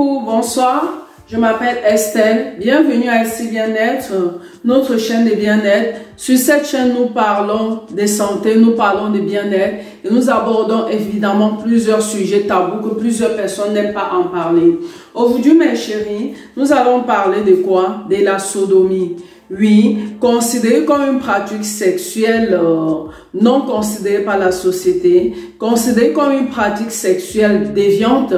Coucou, bonsoir, je m'appelle Estelle, bienvenue à SC Bien-être, notre chaîne de bien-être. Sur cette chaîne, nous parlons de santé, nous parlons de bien-être et nous abordons évidemment plusieurs sujets tabous que plusieurs personnes n'aiment pas en parler. Aujourd'hui, mes chéris, nous allons parler de quoi? De la sodomie. Oui, considérée comme une pratique sexuelle non considérée par la société, considérée comme une pratique sexuelle déviante,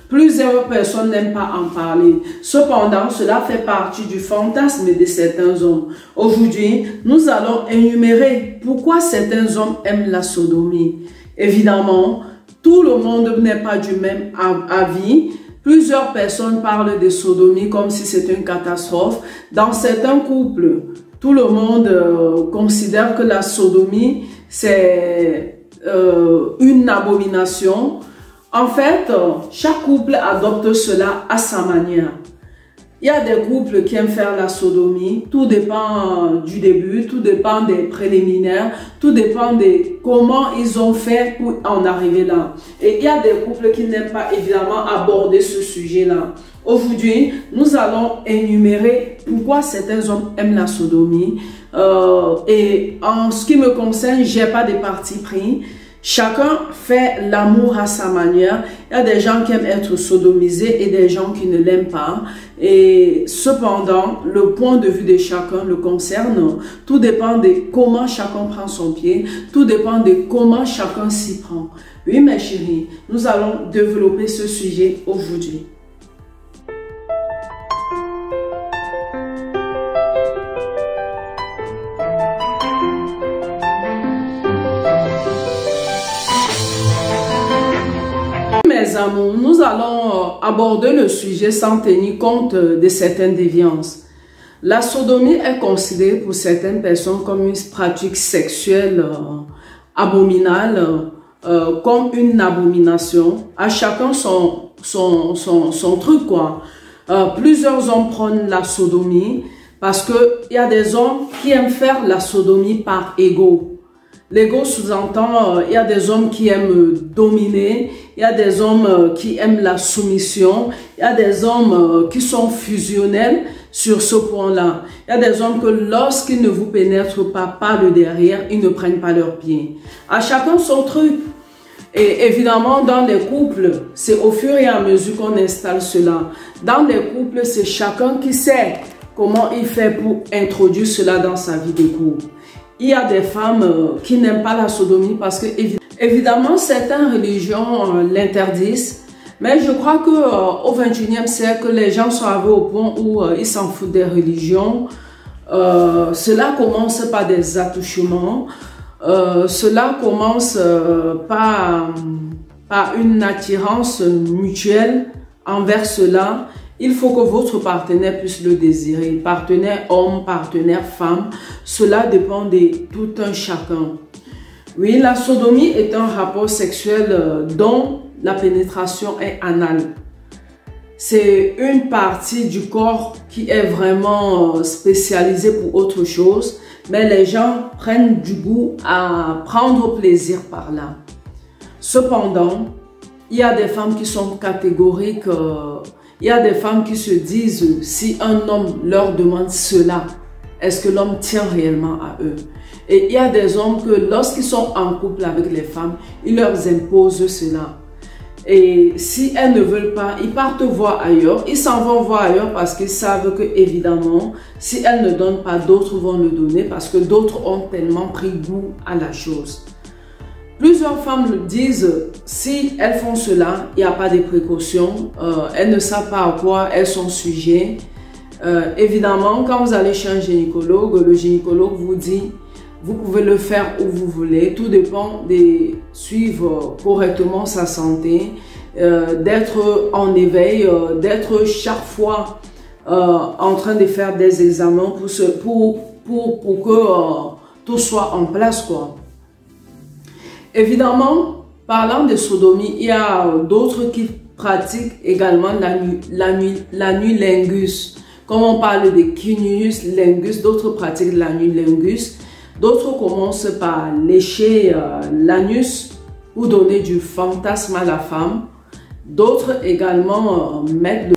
plusieurs personnes n'aiment pas en parler. Cependant, cela fait partie du fantasme de certains hommes. Aujourd'hui, nous allons énumérer pourquoi certains hommes aiment la sodomie. Évidemment, tout le monde n'est pas du même avis. Plusieurs personnes parlent de sodomie comme si c'était une catastrophe. Dans certains couples, tout le monde considère que la sodomie, c'est une abomination. En fait, chaque couple adopte cela à sa manière. Il y a des couples qui aiment faire la sodomie, tout dépend du début, tout dépend des préliminaires, tout dépend de comment ils ont fait pour en arriver là. Et il y a des couples qui n'aiment pas évidemment aborder ce sujet-là. Aujourd'hui, nous allons énumérer pourquoi certains hommes aiment la sodomie. Et en ce qui me concerne, je n'ai pas de parti pris. Chacun fait l'amour à sa manière. Il y a des gens qui aiment être sodomisés et des gens qui ne l'aiment pas. Et cependant, le point de vue de chacun le concerne. Tout dépend de comment chacun prend son pied. Tout dépend de comment chacun s'y prend. Oui, mes chéris, nous allons développer ce sujet aujourd'hui. Mes amours, nous allons aborder le sujet sans tenir compte de certaines déviances. La sodomie est considérée pour certaines personnes comme une pratique sexuelle abominable, comme une abomination. À chacun son truc, quoi. Plusieurs hommes prennent la sodomie parce qu'il y a des hommes qui aiment faire la sodomie par ego. L'ego sous-entend, il y a des hommes qui aiment dominer, il y a des hommes qui aiment la soumission, il y a des hommes qui sont fusionnels sur ce point-là. Il y a des hommes que lorsqu'ils ne vous pénètrent pas par le derrière, ils ne prennent pas leurs pieds. À chacun son truc. Et évidemment, dans les couples, c'est au fur et à mesure qu'on installe cela. Dans les couples, c'est chacun qui sait comment il fait pour introduire cela dans sa vie de couple. Il y a des femmes qui n'aiment pas la sodomie parce que, évidemment, certaines religions l'interdisent. Mais je crois qu'au XXIe siècle, les gens sont arrivés au point où ils s'en foutent des religions. Cela commence par des attouchements. Cela commence par une attirance mutuelle envers cela. Il faut que votre partenaire puisse le désirer. Partenaire homme, partenaire femme, cela dépend de tout un chacun. Oui, la sodomie est un rapport sexuel dont la pénétration est anale. C'est une partie du corps qui est vraiment spécialisée pour autre chose, mais les gens prennent du goût à prendre plaisir par là. Cependant, il y a des femmes qui sont catégoriques. Il y a des femmes qui se disent, si un homme leur demande cela, est-ce que l'homme tient réellement à eux? Et il y a des hommes que lorsqu'ils sont en couple avec les femmes, ils leur imposent cela. Et si elles ne veulent pas, ils partent voir ailleurs. Ils s'en vont voir ailleurs parce qu'ils savent que, évidemment, si elles ne donnent pas, d'autres vont le donner parce que d'autres ont tellement pris goût à la chose. Plusieurs femmes le disent, si elles font cela, il n'y a pas de précautions, elles ne savent pas à quoi elles sont sujettes. Évidemment, quand vous allez chez un gynécologue, le gynécologue vous dit, vous pouvez le faire où vous voulez, tout dépend de suivre correctement sa santé, d'être en éveil, d'être chaque fois en train de faire des examens pour que tout soit en place, quoi. Évidemment, parlant de sodomie, il y a d'autres qui pratiquent également l'anulingus. Comme on parle de cunnilingus lingus, d'autres pratiquent l'anulingus. D'autres commencent par lécher l'anus pour donner du fantasme à la femme. D'autres également mettent